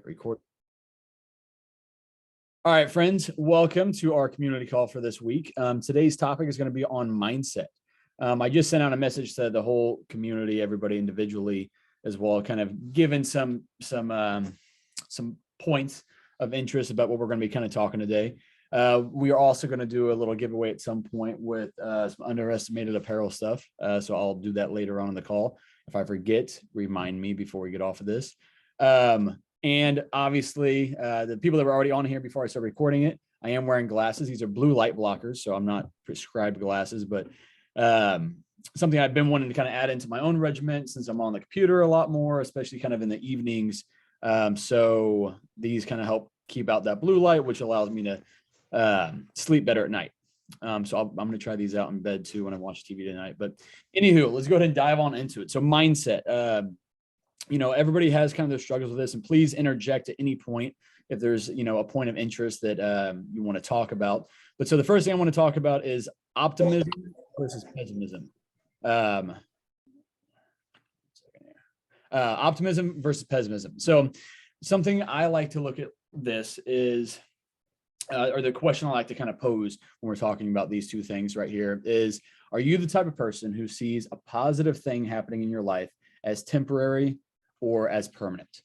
record. All right, friends, welcome to our community call for this week. Today's topic is going to be on mindset. I just sent out a message to the whole community, everybody individually as well, kind of giving some points of interest about what we're going to be kind of talking today. We are also going to do a little giveaway at some point with some underestimated apparel stuff. So I'll do that later on in the call. If I forget, remind me before we get off of this. And obviously, the people that were already on here before I started recording it, I am wearing glasses. These are blue light blockers, so I'm not prescribed glasses, but something I've been wanting to kind of add into my own regimen since I'm on the computer a lot more, especially kind of in the evenings. So these kind of help keep out that blue light, which allows me to sleep better at night. So I'm going to try these out in bed too when I watch TV tonight. But anywho, let's go ahead and dive on into it. So mindset. Everybody has kind of their struggles with this, and please interject at any point if there's, a point of interest that you want to talk about. But so the first thing I want to talk about is optimism versus pessimism. Optimism versus pessimism. So something I like to look at this is, or the question I like to kind of pose when we're talking about these two things right here is, are you the type of person who sees a positive thing happening in your life as temporary or as permanent?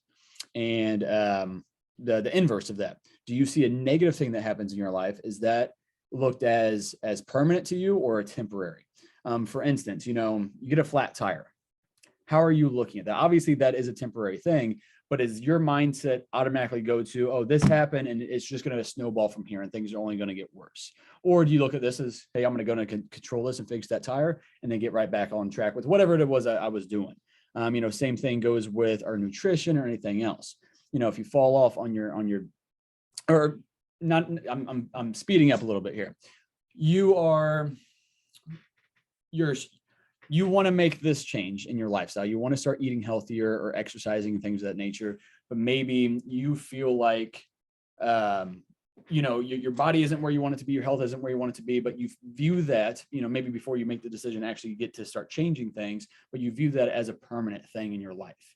And the inverse of that, do you see a negative thing that happens in your life? Is that looked as permanent to you or a temporary? For instance, you get a flat tire. How are you looking at that? Obviously, that is a temporary thing, but is your mindset automatically go to, oh, this happened and it's just going to snowball from here and things are only going to get worse? Or do you look at this as, hey, I'm going to go and control this and fix that tire and then get right back on track with whatever it was I was doing? Same thing goes with our nutrition or anything else. If you fall off on your, or not, I'm speeding up a little bit here. You want to make this change in your lifestyle. You want to start eating healthier or exercising and things of that nature, but maybe you feel like, your body isn't where you want it to be, your health isn't where you want it to be, but you view that, maybe before you make the decision, actually get to start changing things, but you view that as a permanent thing in your life.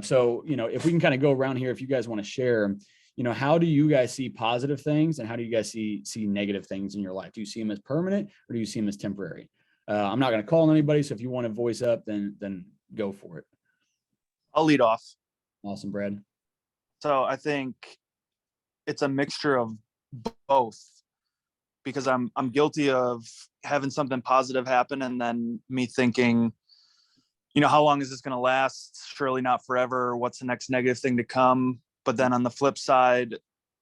So if we can kind of go around here, if you guys want to share, how do you guys see positive things and how do you guys see negative things in your life? Do you see them as permanent or do you see them as temporary? I'm not going to call on anybody. So if you want to voice up, then go for it. I'll lead off. Awesome, Brad. So I think it's a mixture of both, because I'm guilty of having something positive happen and then me thinking, how long is this going to last? Surely not forever. What's the next negative thing to come? But then on the flip side,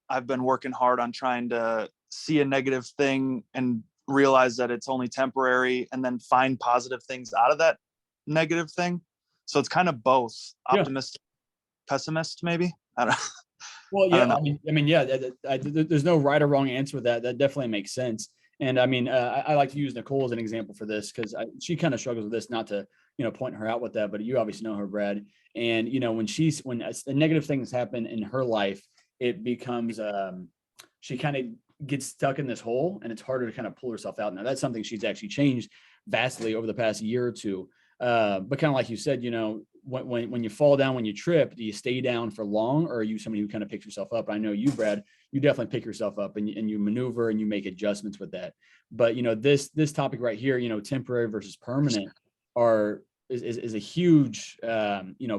I've been working hard on trying to see a negative thing and realize that it's only temporary and then find positive things out of that negative thing. So it's kind of both. Optimistic, pessimist, maybe. I don't know. Well, yeah, there's no right or wrong answer with that. That definitely makes sense. And I like to use Nicole as an example for this because she kind of struggles with this, not to, point her out with that, but you obviously know her, Brad. And, when a negative things happen in her life, it becomes, she kind of gets stuck in this hole and it's harder to kind of pull herself out. Now that's something she's actually changed vastly over the past year or two. But kind of like you said, when you fall down, when you trip, do you stay down for long or are you somebody who kind of picks yourself up? I know you, Brad, you definitely pick yourself up and you maneuver and you make adjustments with that. But, this topic right here, temporary versus permanent is a huge,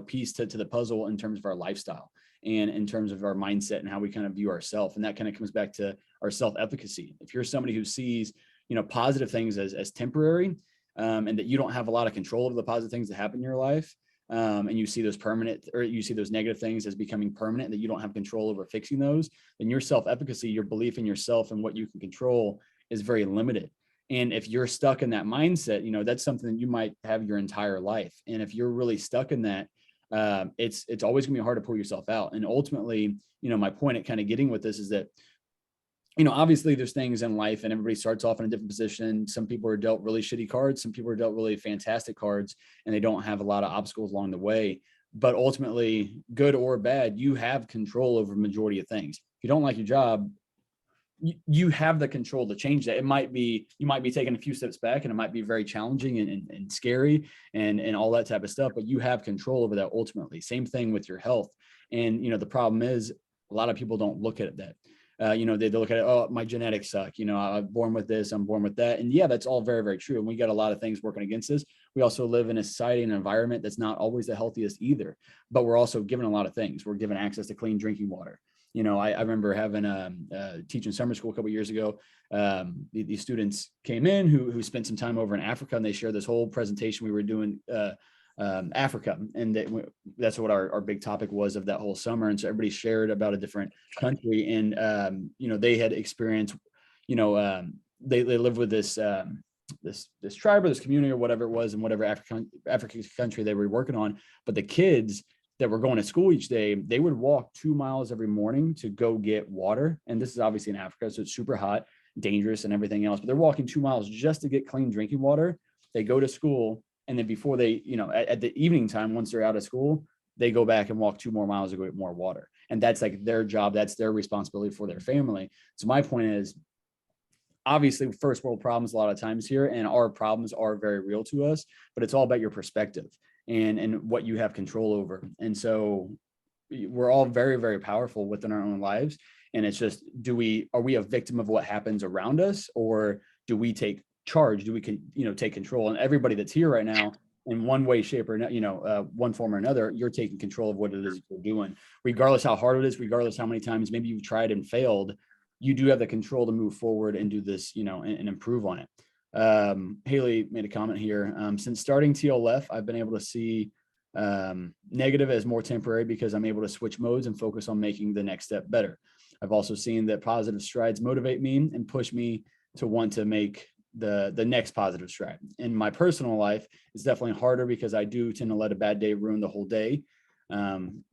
piece to the puzzle in terms of our lifestyle and in terms of our mindset and how we kind of view ourselves. And that kind of comes back to our self-efficacy. If you're somebody who sees, positive things as temporary, and that you don't have a lot of control over the positive things that happen in your life, and you see those permanent, or you see those negative things as becoming permanent, that you don't have control over fixing those, then your self-efficacy, your belief in yourself and what you can control is very limited. And if you're stuck in that mindset, that's something that you might have your entire life. And if you're really stuck in that, it's always gonna be hard to pull yourself out. And ultimately, my point at kind of getting with this is that, obviously there's things in life and everybody starts off in a different position. Some people are dealt really shitty cards. Some people are dealt really fantastic cards and they don't have a lot of obstacles along the way. But ultimately, good or bad, you have control over the majority of things. If you don't like your job, you have the control to change that. You might be taking a few steps back and it might be very challenging and scary and all that type of stuff, but you have control over that ultimately. Same thing with your health. And, the problem is a lot of people don't look at that. They look at it, oh, my genetics suck. I'm born with this, I'm born with that. And yeah, that's all very, very true. And we got a lot of things working against us. We also live in a society and environment that's not always the healthiest either, but we're also given a lot of things. We're given access to clean drinking water. I remember having teaching summer school a couple of years ago. These students came in who spent some time over in Africa, and they shared this whole presentation we were doing Africa, and that's what our big topic was of that whole summer. And so everybody shared about a different country, and they had experienced, they lived with this this tribe or this community or whatever it was in whatever African country they were working on. But the kids that were going to school each day, they would walk 2 miles every morning to go get water. And this is obviously in Africa, so it's super hot, dangerous, and everything else. But they're walking 2 miles just to get clean drinking water. They go to school, and then before they, at the evening time, once they're out of school, they go back and walk 2 more miles to go get more water. And that's like their job. That's their responsibility for their family. So my point is, obviously, first world problems a lot of times here, and our problems are very real to us, but it's all about your perspective and what you have control over. And so we're all very, very powerful within our own lives. And it's just, are we a victim of what happens around us, or do we take charge? Do we take control? And everybody that's here right now, in one way, shape, or one form or another, you're taking control of what it is you're doing, regardless how hard it is, regardless how many times maybe you've tried and failed. You do have the control to move forward and do this, and improve on it. Haley made a comment here. Since starting TLF, I've been able to see negative as more temporary because I'm able to switch modes and focus on making the next step better. I've also seen that positive strides motivate me and push me to want to make the next positive stride. In my personal life, it's definitely harder because I do tend to let a bad day ruin the whole day.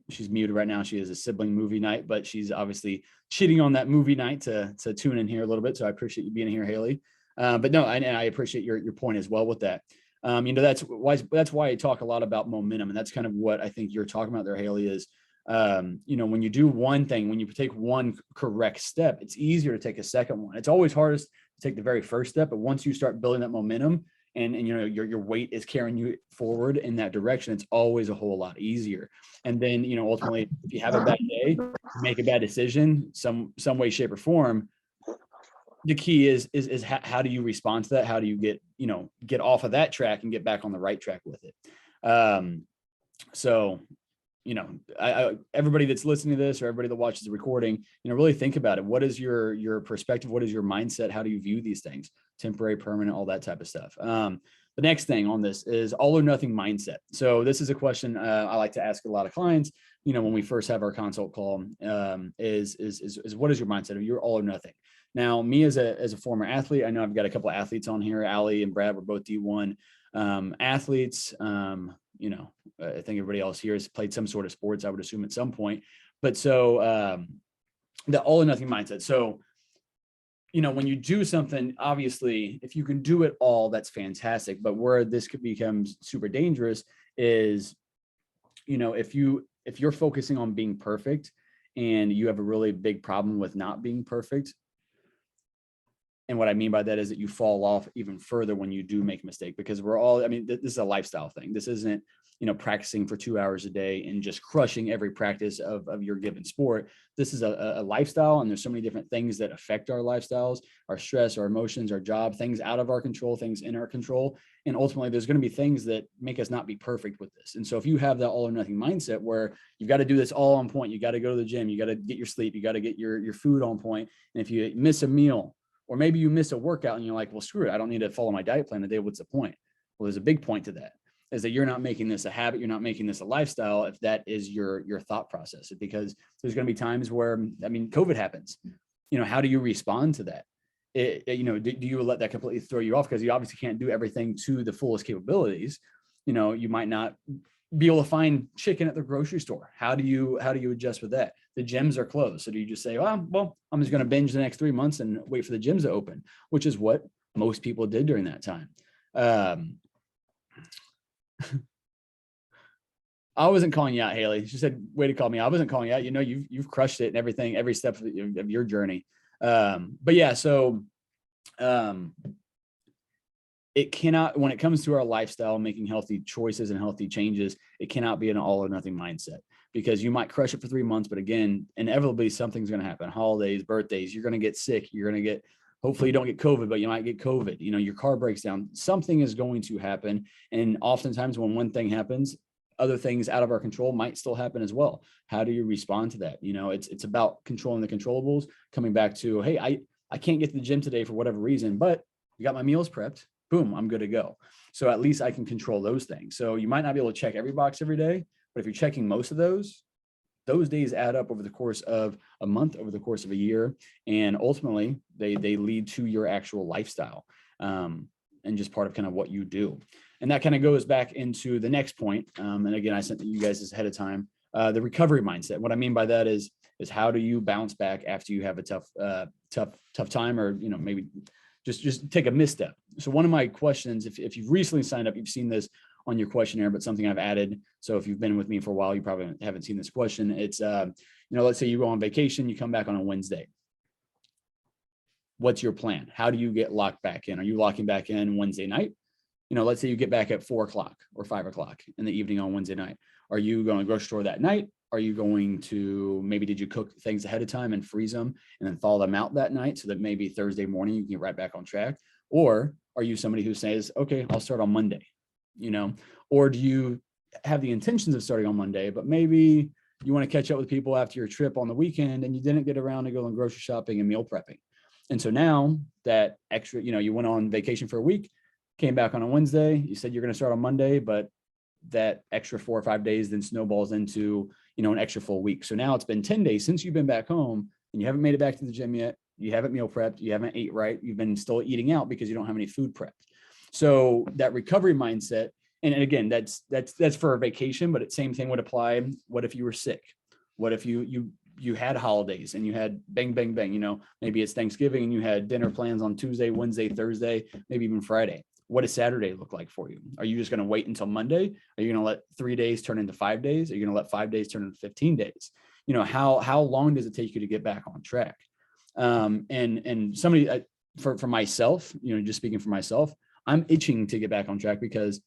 She's muted right now. She has a sibling movie night, but she's obviously cheating on that movie night to tune in here a little bit. So I appreciate you being here, Haley. But no, and I appreciate your point as well with that. That's why I talk a lot about momentum. And that's kind of what I think you're talking about there, Haley, is, when you do one thing, when you take one correct step, it's easier to take a second one. It's always hardest to take the very first step, but once you start building that momentum and your weight is carrying you forward in that direction, it's always a whole lot easier. And then, ultimately, if you have a bad day, you make a bad decision, some way, shape, or form, the key is how do you respond to that? How do you get off of that track and get back on the right track with it? So, everybody that's listening to this, or everybody that watches the recording, really think about it. What is your perspective? What is your mindset? How do you view these things? Temporary, permanent, all that type of stuff. The next thing on this is all or nothing mindset. So this is a question I like to ask a lot of clients, when we first have our consult call, is what is your mindset? You're all or nothing. Now, me as a former athlete, I know I've got a couple of athletes on here. Allie and Brad were both D1 athletes. I think everybody else here has played some sort of sports, I would assume, at some point. But so the all or nothing mindset. So, when you do something, obviously, if you can do it all, that's fantastic. But where this could become super dangerous is, if you're focusing on being perfect and you have a really big problem with not being perfect. And what I mean by that is that you fall off even further when you do make a mistake, because this is a lifestyle thing. This isn't, practicing for 2 hours a day and just crushing every practice of your given sport. This is a lifestyle, and there's so many different things that affect our lifestyles, our stress, our emotions, our job, things out of our control, things in our control. And ultimately, there's going to be things that make us not be perfect with this. And so if you have that all or nothing mindset where you've got to do this all on point, you got to go to the gym, you got to get your sleep, you got to get your food on point. And if you miss a meal, or maybe you miss a workout and you're like, well, screw it, I don't need to follow my diet plan today. What's the point? Well, there's a big point to that, is that you're not making this a habit. You're not making this a lifestyle if that is your thought process. Because there's going to be times where, COVID happens. How do you respond to that? Do you let that completely throw you off? Because you obviously can't do everything to the fullest capabilities. You might not be able to find chicken at the grocery store. How do you adjust with that? The gyms are closed. So do you just say, well, I'm just going to binge the next 3 months and wait for the gyms to open, which is what most people did during that time. I wasn't calling you out, Haley. She said, way to call me. I wasn't calling you out. You've crushed it and everything, every step of your journey. But yeah, so it cannot, when it comes to our lifestyle, making healthy choices and healthy changes, it cannot be an all or nothing mindset. because you might crush it for 3 months, but again, inevitably something's going to happen. Holidays, birthdays, you're going to get sick. You're going to get, hopefully you don't get COVID, but you might get COVID. Your car breaks down. Something is going to happen. And oftentimes when one thing happens, other things out of our control might still happen as well. How do you respond to that? It's about controlling the controllables, coming back to, hey, I can't get to the gym today for whatever reason, but you got my meals prepped. Boom, I'm good to go. So at least I can control those things. So you might not be able to check every box every day, but if you're checking most of those days add up over the course of a month, over the course of a year, and ultimately they lead to your actual lifestyle, and just part of kind of what you do. And that kind of goes back into the next point. And again, I sent you guys this ahead of time. The recovery mindset. What I mean by that is how do you bounce back after you have a tough time, or maybe just take a misstep. So one of my questions, if you've recently signed up, you've seen this on your questionnaire, but something I've added. So if you've been with me for a while, you probably haven't seen this question. It's, let's say you go on vacation, you come back on a Wednesday. What's your plan? How do you get locked back in? Are you locking back in Wednesday night? Let's say you get back at 4:00 or 5:00 in the evening on Wednesday night. Are you going to the grocery store that night? Are you going to, maybe did you cook things ahead of time and freeze them and then thaw them out that night so that maybe Thursday morning you can get right back on track? Or are you somebody who says, okay, I'll start on Monday, or do you have the intentions of starting on Monday, but maybe you want to catch up with people after your trip on the weekend and you didn't get around to going grocery shopping and meal prepping. And so now that extra, you went on vacation for a week, came back on a Wednesday, you said you're going to start on Monday, but that extra 4 or 5 days then snowballs into, an extra full week. So now it's been 10 days since you've been back home and you haven't made it back to the gym yet. You haven't meal prepped. You haven't ate right. You've been still eating out because you don't have any food prepped. So that recovery mindset, and again, that's for a vacation, but the same thing would apply. What if you were sick? What if you had holidays and you had bang, bang, bang, maybe it's Thanksgiving and you had dinner plans on Tuesday, Wednesday, Thursday, maybe even Friday. What does Saturday look like for you? Are you just going to wait until Monday? Are you going to let 3 days turn into 5 days? Are you going to let 5 days turn into 15 days? How long does it take you to get back on track? And somebody, for myself, just speaking for myself, I'm itching to get back on track because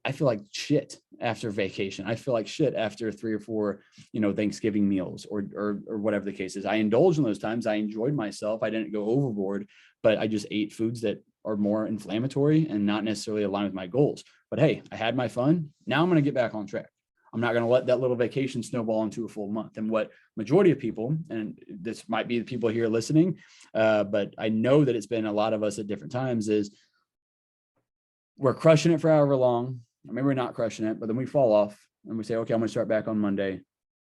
I feel like shit after vacation. I feel like shit after 3 or 4, Thanksgiving meals or whatever the case is. I indulged in those times. I enjoyed myself. I didn't go overboard, but I just ate foods that are more inflammatory and not necessarily aligned with my goals. But hey, I had my fun. Now I'm going to get back on track. I'm not going to let that little vacation snowball into a full month. And what majority of people, and this might be the people here listening, but I know that it's been a lot of us at different times, is we're crushing it for however long, or maybe we're not crushing it, but then we fall off and we say, okay, I'm going to start back on Monday.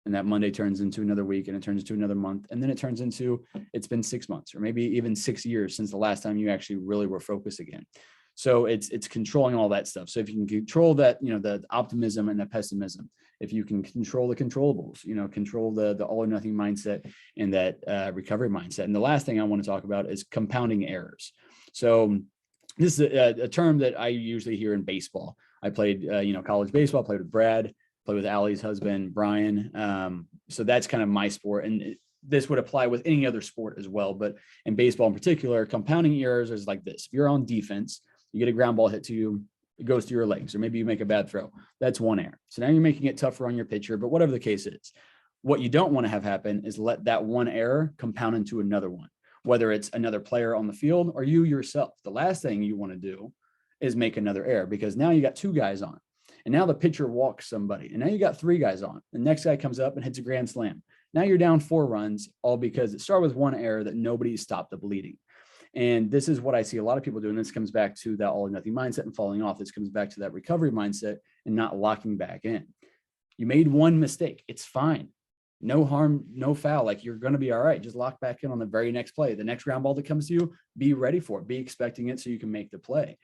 And that Monday turns into another week and it turns into another month. And then it turns into, it's been 6 months or maybe even 6 years since the last time you actually really were focused again. So it's controlling all that stuff. So if you can control that, the optimism and the pessimism, if you can control the controllables, control the all or nothing mindset and that recovery mindset. And the last thing I want to talk about is compounding errors. So this is a term that I usually hear in baseball. I played, college baseball, played with Brad, played with Allie's husband, Brian. So that's kind of my sport. And this would apply with any other sport as well. But in baseball in particular, compounding errors is like this. If you're on defense, you get a ground ball hit to you, it goes to your legs, or maybe you make a bad throw. That's one error. So now you're making it tougher on your pitcher, but whatever the case is, what you don't want to have happen is let that one error compound into another one, whether it's another player on the field or you yourself. The last thing you want to do is make another error, because now you got 2 guys on and now the pitcher walks somebody and now you got 3 guys on. The next guy comes up and hits a grand slam. Now you're down 4 runs, all because it started with one error that nobody stopped the bleeding. And this is what I see a lot of people doing. This comes back to that all or nothing mindset and falling off. This comes back to that recovery mindset and not locking back in. You made one mistake. It's fine. No harm, no foul. Like, you're going to be all right. Just lock back in on the very next play. The next ground ball that comes to you, be ready for it. Be expecting it so you can make the play.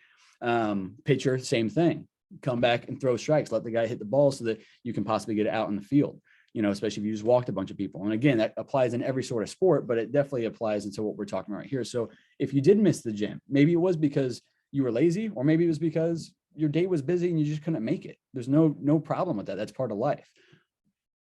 Pitcher, same thing. Come back and throw strikes. Let the guy hit the ball so that you can possibly get it out in the field. Especially if you just walked a bunch of people. And again, that applies in every sort of sport, but it definitely applies into what we're talking about here. So if you did miss the gym, maybe it was because you were lazy, or maybe it was because your date was busy and you just couldn't make it. There's no problem with that. That's part of life.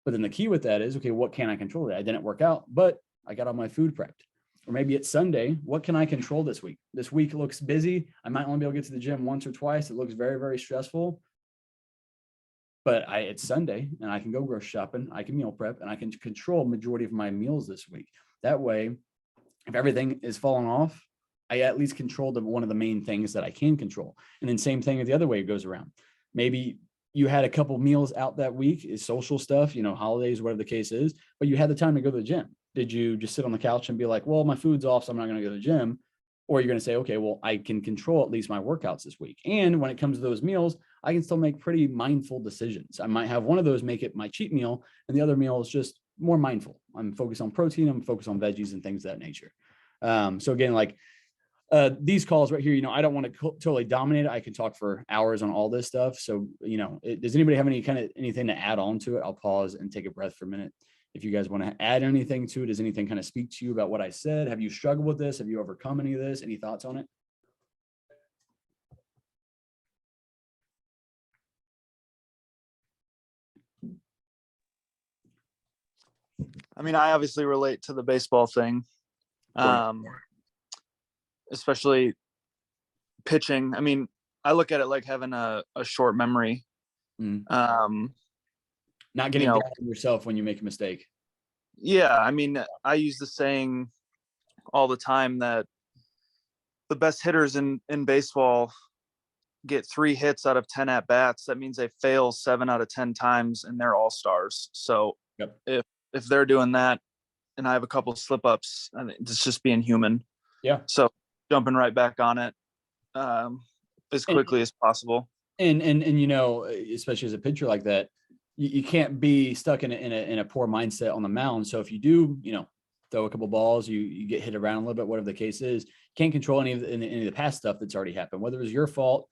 But then the key with that is, okay, what can I control that? I didn't work out, but I got all my food prepped. Or maybe it's Sunday. What can I control this week? This week looks busy. I might only be able to get to the gym once or twice. It looks very, very stressful. but it's Sunday and I can go grocery shopping, I can meal prep, and I can control majority of my meals this week. That way, if everything is falling off, I at least control one of the main things that I can control. And then same thing the other way goes around. Maybe you had a couple meals out that week, is social stuff, holidays, whatever the case is, but you had the time to go to the gym. Did you just sit on the couch and be like, well, my food's off, so I'm not going to go to the gym? Or you're going to say, okay, well, I can control at least my workouts this week. And when it comes to those meals, I can still make pretty mindful decisions. I might have one of those make it my cheat meal, and the other meal is just more mindful. I'm focused on protein, I'm focused on veggies and things of that nature. So again, like these calls right here, I don't want to totally dominate it. I can talk for hours on all this stuff. So, does anybody have anything to add on to it? I'll pause and take a breath for a minute. If you guys want to add anything to it, does anything kind of speak to you about what I said? Have you struggled with this? Have you overcome any of this? Any thoughts on it? I mean, I obviously relate to the baseball thing, especially pitching. I mean, I look at it like having a short memory. Not getting down on yourself when you make a mistake. Yeah, I mean, I use the saying all the time that the best hitters in baseball get 3 hits out of 10 at bats. That means they fail 7 out of 10 times, and they're all stars. So if they're doing that, and I have a couple of slip ups, I mean, it's just being human. Yeah. So jumping right back on it as quickly as possible. And especially as a pitcher like that, you can't be stuck in a poor mindset on the mound. So if you do, throw a couple balls, you get hit around a little bit, whatever the case is, you can't control any of the past stuff that's already happened, whether it was your fault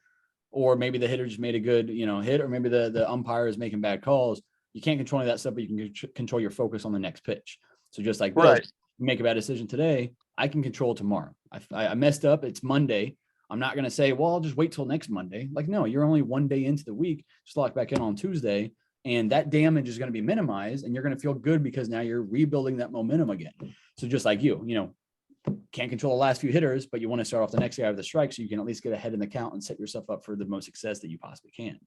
or maybe the hitter just made a good, hit, or maybe the umpire is making bad calls. You can't control any of that stuff, but you can control your focus on the next pitch. So just like this, you make a bad decision today, I can control tomorrow. I messed up. It's Monday. I'm not going to say, well, I'll just wait till next Monday. Like, no, you're only one day into the week. Just lock back in on Tuesday, and that damage is going to be minimized, and you're going to feel good because now you're rebuilding that momentum again. So just like you can't control the last few hitters, but you want to start off the next guy with a strike so you can at least get ahead in the count and set yourself up for the most success that you possibly can.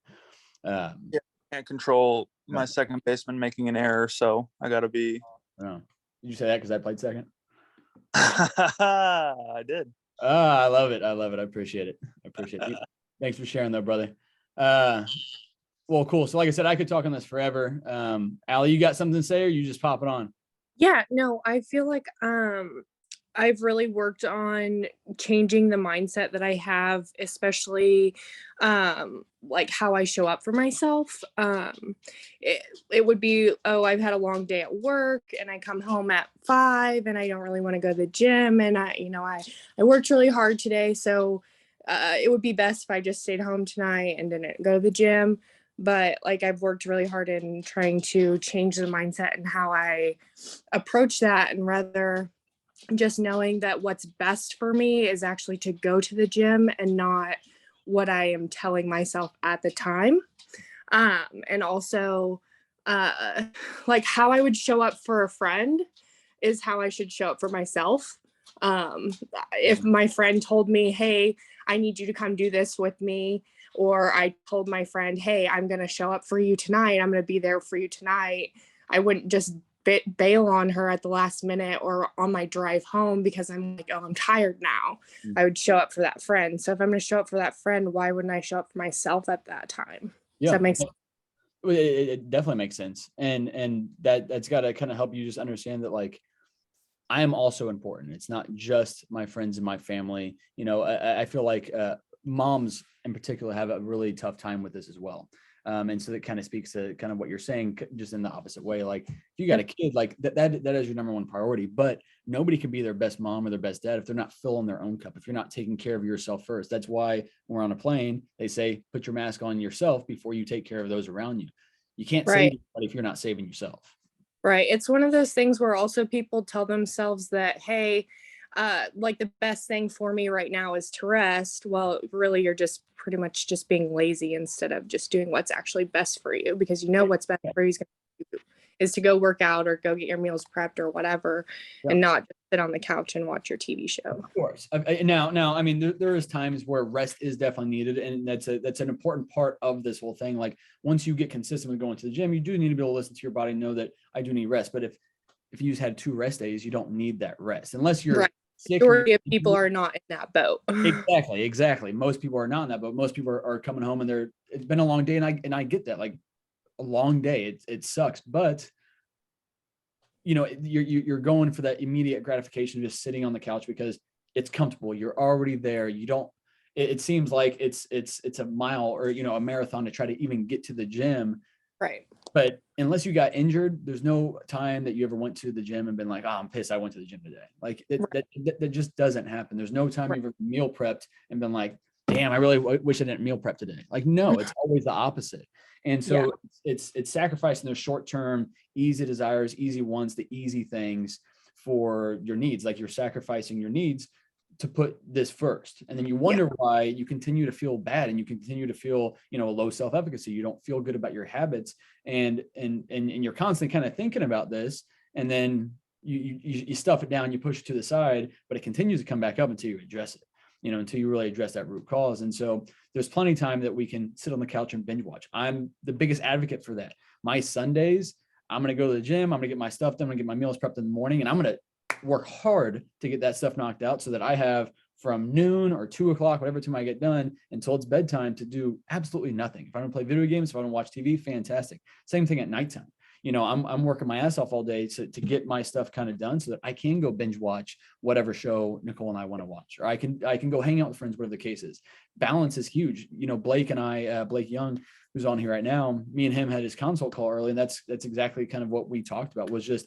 Can't control my second baseman making an error, so I got to be. Did you say that because I played second? I did. I love it. I appreciate it. Thanks for sharing though, brother. Well, cool. So like I said, I could talk on this forever. Allie, you got something to say, or you just pop it on? Yeah, no, I feel like I've really worked on changing the mindset that I have, especially like how I show up for myself. It would be, I've had a long day at work and I come home at 5 and I don't really want to go to the gym, and I worked really hard today, so it would be best if I just stayed home tonight and didn't go to the gym. But like, I've worked really hard in trying to change the mindset and how I approach that, and rather just knowing that what's best for me is actually to go to the gym and not what I am telling myself at the time. And also like how I would show up for a friend is how I should show up for myself. If my friend told me, hey, I need you to come do this with me, or I told my friend, hey, I'm going to show up for you tonight, I'm going to be there for you tonight, I wouldn't just bail on her at the last minute or on my drive home because I'm like, oh, I'm tired now. I would show up for that friend. So if I'm going to show up for that friend, why wouldn't I show up for myself at that time? Yeah, does that make sense? It definitely makes sense. And that's got to kind of help you just understand that, like, I am also important. It's not just my friends and my family. I feel like moms in particular have a really tough time with this as well. And so that kind of speaks to kind of what you're saying, just in the opposite way. Like, if you got a kid, like that is your number one priority, but nobody can be their best mom or their best dad if they're not filling their own cup, if you're not taking care of yourself first. That's why when we're on a plane, they say, put your mask on yourself before you take care of those around you. You can't save anybody if you're not saving yourself. Right. It's one of those things where also people tell themselves that, hey, like the best thing for me right now is to rest. Well, really, you're just pretty much just being lazy instead of just doing what's actually best for you, because what's best for you is going to is to go work out or go get your meals prepped or whatever, and not just sit on the couch and watch your TV show. Of course. Now, I mean, there is times where rest is definitely needed, and that's an important part of this whole thing. Like, once you get consistent with going to the gym, you do need to be able to listen to your body and know that I do need rest. But if you just had 2 rest days, you don't need that rest unless you're sick. Majority of people are not in that boat. Exactly. Most people are not in that boat. Most people are coming home and it's been a long day, and I get that. Like, a long day, it sucks, but you're going for that immediate gratification, just sitting on the couch because it's comfortable. You're already there. You don't. It seems like it's a mile or a marathon to try to even get to the gym. Right. But unless you got injured, there's no time that you ever went to the gym and been like, oh, I'm pissed I went to the gym today. Like, that just doesn't happen. There's no time you've ever meal prepped and been like, damn, I really wish I didn't meal prep today. Like, no, it's always the opposite. And so it's sacrificing those short-term, easy desires, easy wants, the easy things for your needs. Like, you're sacrificing your needs to put this first. And then you wonder why you continue to feel bad and you continue to feel, low self-efficacy. You don't feel good about your habits, and you're constantly kind of thinking about this, and then you stuff it down, you push it to the side, but it continues to come back up until you address it, until you really address that root cause. And so there's plenty of time that we can sit on the couch and binge watch. I'm the biggest advocate for that. My Sundays, I'm going to go to the gym. I'm going to get my stuff done. I'm going to get my meals prepped in the morning, and I'm going to work hard to get that stuff knocked out so that I have from noon or 2 o'clock, whatever time I get done, until it's bedtime, to do absolutely nothing. If I don't play video games, if I don't watch TV, fantastic. Same thing at nighttime. I'm working my ass off all day to get my stuff kind of done so that I can go binge watch whatever show Nicole and I want to watch, or I can go hang out with friends, whatever the case is. Balance is huge. Blake and I, Blake Young, who's on here right now, me and him had his consult call early, and that's exactly kind of what we talked about, was just,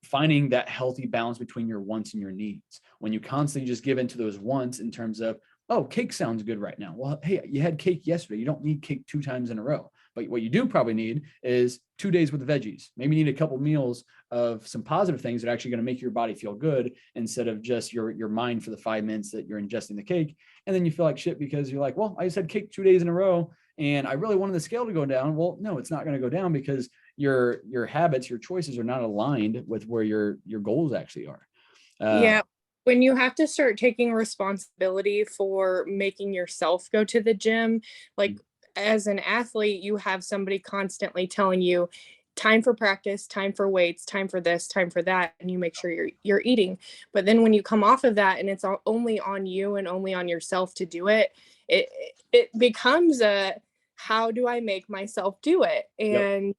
finding that healthy balance between your wants and your needs. When you constantly just give into those wants in terms of, oh, cake sounds good right now. Well, hey, you had cake yesterday. You don't need cake 2 times in a row. But what you do probably need is 2 days with the veggies. Maybe you need a couple meals of some positive things that are actually going to make your body feel good, instead of just your mind for the 5 minutes that you're ingesting the cake. And then you feel like shit because you're like, well, I just had cake 2 days in a row and I really wanted the scale to go down. Well, no, it's not going to go down because your habits, your choices are not aligned with where your goals actually are. When you have to start taking responsibility for making yourself go to the gym, like as an athlete, you have somebody constantly telling you time for practice, time for weights, time for this, time for that, and you make sure you're eating. But then when you come off of that and it's only on you and only on yourself to do it, it becomes a, how do I make myself do it? And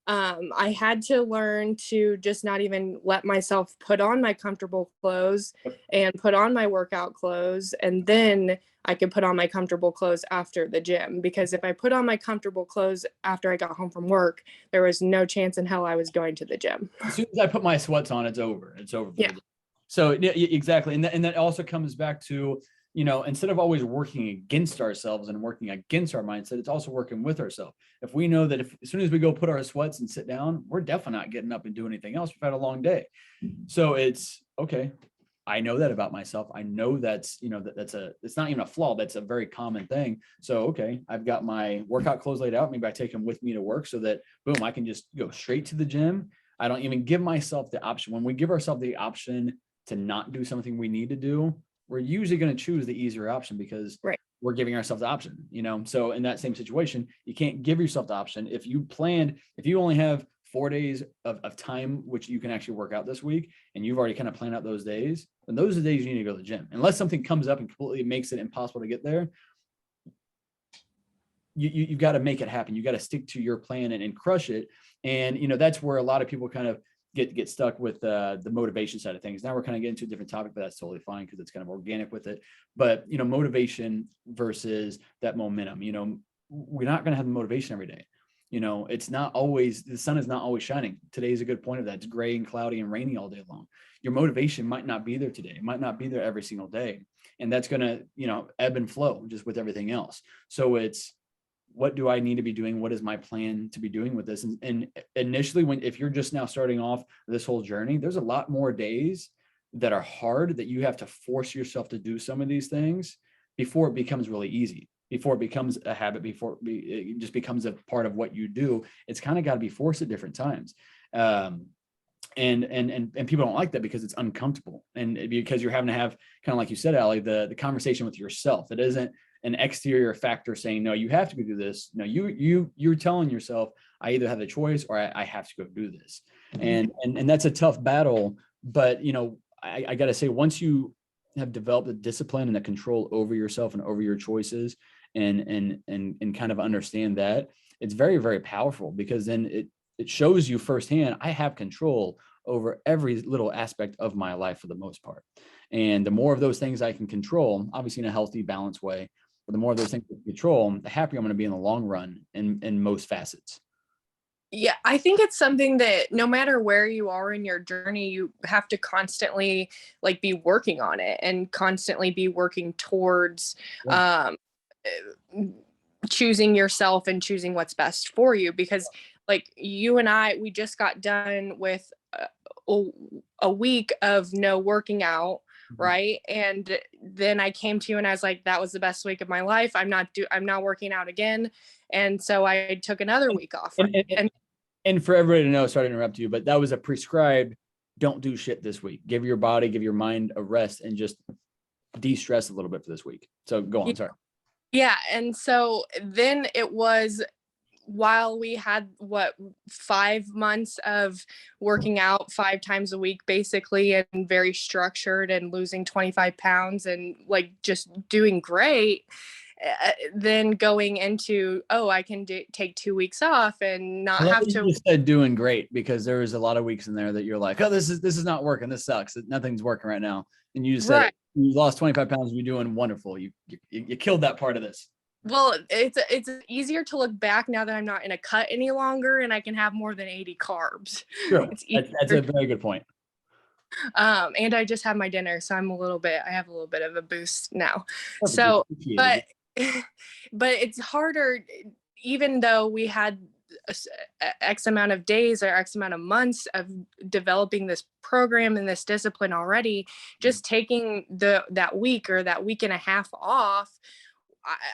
I had to learn to just not even let myself put on my comfortable clothes and put on my workout clothes, and then I could put on my comfortable clothes after the gym. Because if I put on my comfortable clothes after I got home from work, there was no chance in hell I was going to the gym. As soon as I put my sweats on, it's over. It's over. Yeah. So exactly. And that also comes back to, instead of always working against ourselves and working against our mindset, it's also working with ourselves. If we know that as soon as we go put our sweats and sit down, we're definitely not getting up and doing anything else. We've had a long day. So it's okay. I know that about myself. I know that's, it's not even a flaw. That's a very common thing. So, okay, I've got my workout clothes laid out. Maybe I take them with me to work so that, boom, I can just go straight to the gym. I don't even give myself the option. When we give ourselves the option to not do something we need to do, we're usually going to choose the easier option because we're giving ourselves the option, So in that same situation, you can't give yourself the option. If you only have 4 days of time, which you can actually work out this week, and you've already kind of planned out those days, then those are the days you need to go to the gym. Unless something comes up and completely makes it impossible to get there, you've got to make it happen. You got to stick to your plan and crush it. And, that's where a lot of people kind of get stuck with the motivation side of things. Now we're kind of getting to a different topic, but that's totally fine because it's kind of organic with it. But, motivation versus that momentum, we're not going to have the motivation every day. It's not always, the sun is not always shining. Today's a good point of that. It's gray and cloudy and rainy all day long. Your motivation might not be there today. It might not be there every single day. And that's going to, ebb and flow just with everything else. So it's, what do I need to be doing? What is my plan to be doing with this? And initially, if you're just now starting off this whole journey, there's a lot more days that are hard that you have to force yourself to do some of these things before it becomes really easy. before it becomes a habit, it just becomes a part of what you do. It's kind of got to be forced at different times. And people don't like that because it's uncomfortable, and because you're having to have, kind of like you said, Allie, the conversation with yourself. It isn't an exterior factor saying, no, you have to go do this. No, you're telling yourself, I either have the choice or I have to go do this. And that's a tough battle. But, I got to say, once you have developed the discipline and the control over yourself and over your choices, and kind of understand that, it's very, very powerful, because then it shows you firsthand, I have control over every little aspect of my life for the most part. And the more of those things I can control, obviously in a healthy, balanced way, but the more of those things I can control, the happier I'm going to be in the long run in most facets. Yeah, I think it's something that no matter where you are in your journey, you have to constantly be working on it, and constantly be working towards choosing yourself and choosing what's best for you. Because you and we just got done with a week of no working out, right? And then I came to you and I was like, that was the best week of my life. I'm not working out again. And so I took another week off. And for everybody to know, sorry to interrupt you, but that was a prescribed, don't do shit this week. Give your body, give your mind a rest, and just de-stress a little bit for this week. So go on, sorry. Yeah. And so then it was, while we had 5 months of working out 5 times a week, basically, and very structured, and losing 25 pounds and just doing great, then going into, I can take 2 weeks off and not have to. You said doing great, because there was a lot of weeks in there that you're like, oh, this is not working. This sucks. Nothing's working right now. And you just said, you lost 25 pounds. You're doing wonderful. You killed that part of this. Well, it's easier to look back now that I'm not in a cut any longer, and I can have more than 80 carbs. Sure. That's a very good point. And I just had my dinner, so I have a little bit of a boost now. So, but it's harder, even though we had X amount of days or X amount of months of developing this program and this discipline already, just taking that week or that week and a half off,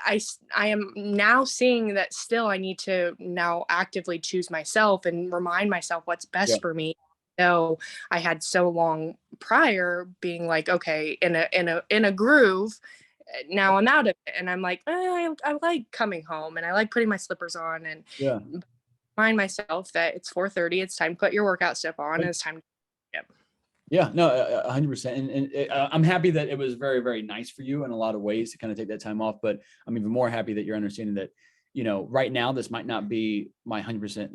I am now seeing that still I need to now actively choose myself and remind myself what's best for me. So I had so long prior being like, okay, in a groove. Now I'm out of it, and I'm like, I like coming home, and I like putting my slippers on, and remind myself that it's 4:30. It's time to put your workout stuff on, and it's time to. Yeah, no, 100%. And I'm happy that it was very, very nice for you in a lot of ways to kind of take that time off. But I'm even more happy that you're understanding that, right now, this might not be my 100%,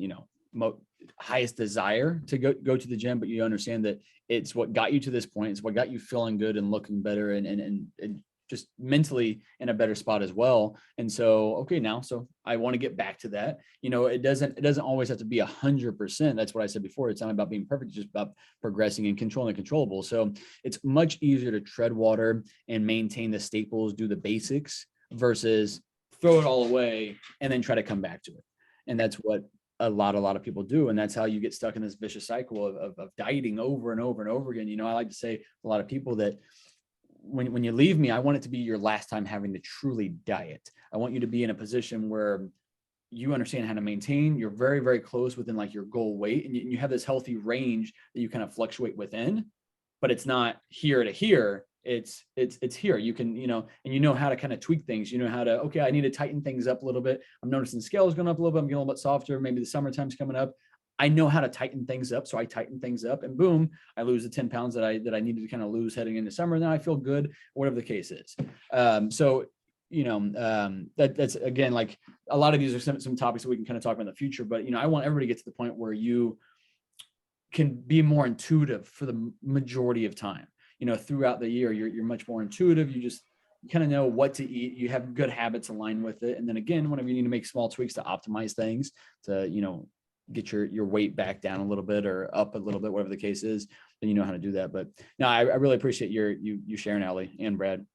highest desire to go to the gym, but you understand that it's what got you to this point. It's what got you feeling good and looking better, and just mentally in a better spot as well. And so, okay, now, so I want to get back to that. It doesn't always have to be 100%. That's what I said before. It's not about being perfect. It's just about progressing and controlling the controllable. So it's much easier to tread water and maintain the staples, do the basics, versus throw it all away and then try to come back to it. And that's what a lot of people do. And that's how you get stuck in this vicious cycle of dieting over and over and over again. I like to say a lot of people that, when you leave me, I want it to be your last time having to truly diet. I want you to be in a position where you understand how to maintain. You're very, very close within your goal weight, and you have this healthy range that you kind of fluctuate within, but it's not here to here. It's here. You can, and how to kind of tweak things. How to, okay, I need to tighten things up a little bit. I'm noticing the scale is going up a little bit. I'm getting a little bit softer. Maybe the summertime's coming up. I know how to tighten things up. So I tighten things up, and boom, I lose the 10 pounds that I needed to kind of lose heading into summer. And then I feel good, whatever the case is. That's again, a lot of these are some topics that we can kind of talk about in the future, but I want everybody to get to the point where you can be more intuitive for the majority of time. Throughout the year, you're much more intuitive. You kind of know what to eat. You have good habits aligned with it. And then again, whenever you need to make small tweaks to optimize things, to, get your weight back down a little bit or up a little bit, whatever the case is, then you know how to do that. But no, I really appreciate you sharing, Allie and Brad.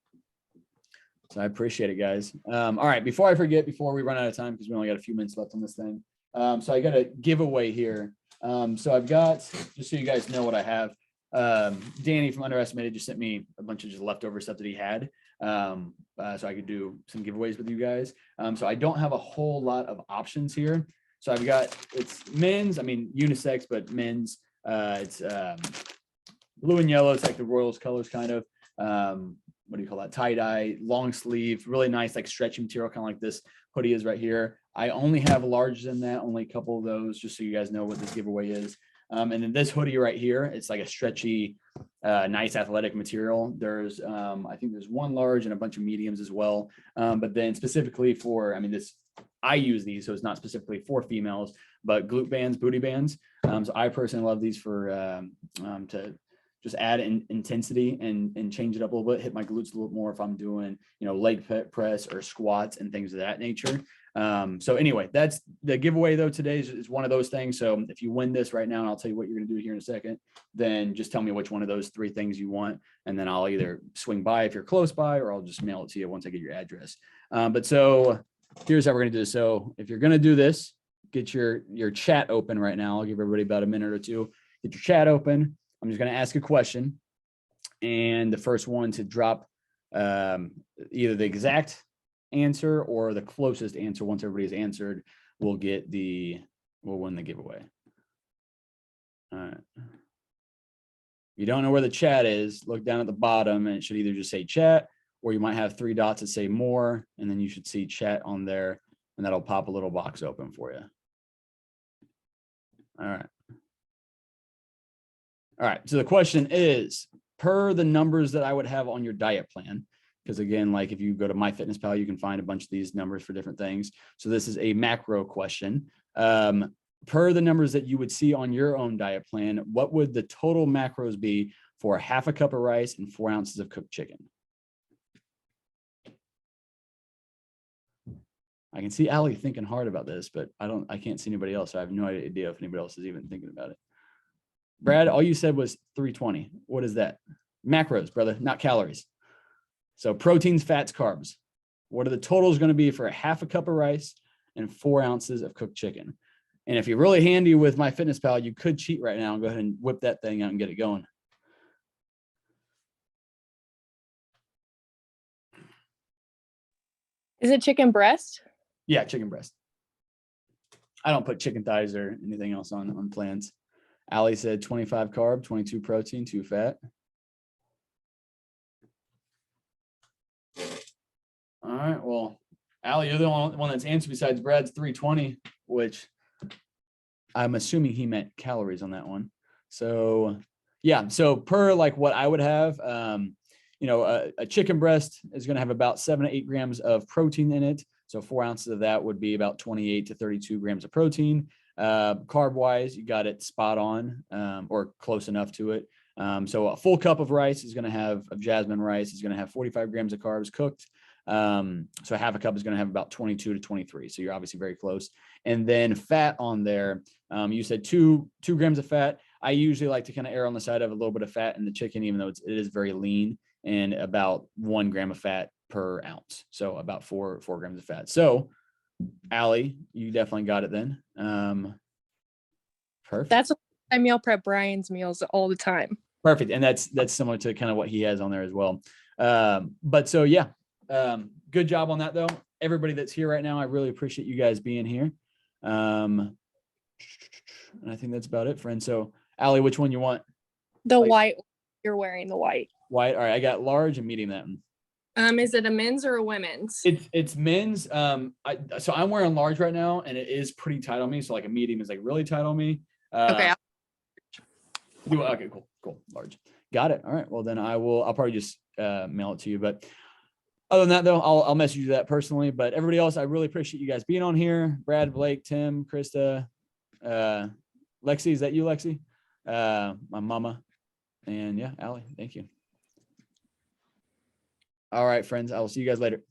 So I appreciate it, guys. All right, before I forget, before we run out of time, because we only got a few minutes left on this thing. So I got a giveaway here. So I've got, just so you guys know what I have, Danny from Underestimated just sent me a bunch of just leftover stuff that he had. So I could do some giveaways with you guys. So I don't have a whole lot of options here. So I've got, it's men's, I mean, unisex, but men's, it's blue and yellow. It's like the Royals colors kind of. What do you call that? Tie-dye, long sleeve, really nice, like stretchy material, kind of like this hoodie is right here. I only have larges in that, only a couple of those, just so you guys know what this giveaway is. And then this hoodie right here, it's like a stretchy, nice athletic material. There's, I think there's one large and a bunch of mediums as well. But then specifically for, I mean, I use these, so it's not specifically for females, but glute bands, booty bands. So I personally love these for, to just add in intensity and change it up a little bit, hit my glutes a little more if I'm doing, leg press or squats and things of that nature. So anyway, that's the giveaway though today is one of those things. So if you win this right now, and I'll tell you what you're going to do here in a second, then just tell me which one of those 3 things you want. And then I'll either swing by if you're close by, or I'll just mail it to you once I get your address. But so here's how we're going to do this. So if you're going to do this, get your chat open right now. I'll give everybody about a minute or two. Get your chat open. I'm just going to ask a question, and the first one to drop either the exact answer or the closest answer once everybody's answered will win the giveaway. All right. If you don't know where the chat is, look down at the bottom, and it should either just say chat, or you might have 3 dots that say more, and then you should see chat on there, and that'll pop a little box open for you. All right. All right, so the question is, per the numbers that I would have on your diet plan, because again, like if you go to MyFitnessPal, you can find a bunch of these numbers for different things. So this is a macro question. Per the numbers that you would see on your own diet plan, what would the total macros be for half a cup of rice and 4 ounces of cooked chicken? I can see Allie thinking hard about this, but I can't see anybody else. So I have no idea if anybody else is even thinking about it. Brad, all you said was 320. What is that? Macros, brother, not calories. So proteins, fats, carbs. What are the totals going to be for a half a cup of rice and 4 ounces of cooked chicken? And if you're really handy with MyFitnessPal, you could cheat right now and go ahead and whip that thing out and get it going. Is it chicken breast? Yeah, chicken breast. I don't put chicken thighs or anything else on plans. Allie said 25 carb, 22 protein, 2 fat. All right. Well, Allie, you're the only one that's answered besides Brad's 320, which I'm assuming he meant calories on that one. So yeah. So per like what I would have, a chicken breast is going to have about 7 to 8 grams of protein in it. So 4 ounces of that would be about 28 to 32 grams of protein. Carb wise, you got it spot on, or close enough to it. So a full cup of rice is going to have, of jasmine rice is going to have 45 grams of carbs cooked. So half a cup is going to have about 22 to 23. So you're obviously very close. And then fat on there, you said 2 grams of fat. I usually like to kind of err on the side of a little bit of fat in the chicken, even though it is very lean, and about 1 gram of fat per ounce. So about 4 grams of fat. So Allie, you definitely got it then. Perfect. That's what I meal prep Brian's meals all the time. Perfect. And that's similar to kind of what he has on there as well. But so, yeah, good job on that though. Everybody that's here right now, I really appreciate you guys being here. And I think that's about it, friend. So Allie, which one you want? The white. You're wearing the white. White. All right. I got large and medium that one. Is it a men's or a women's? It's men's. So I'm wearing large right now, and it is pretty tight on me. So like a medium is like really tight on me. Okay. Okay, cool. Large. Got it. All right. Well, then I'll probably just mail it to you. But other than that, though, I'll message you that personally. But everybody else, I really appreciate you guys being on here. Brad, Blake, Tim, Krista, Lexi. Is that you, Lexi? My mama. And yeah, Allie, thank you. All right, friends. I will see you guys later.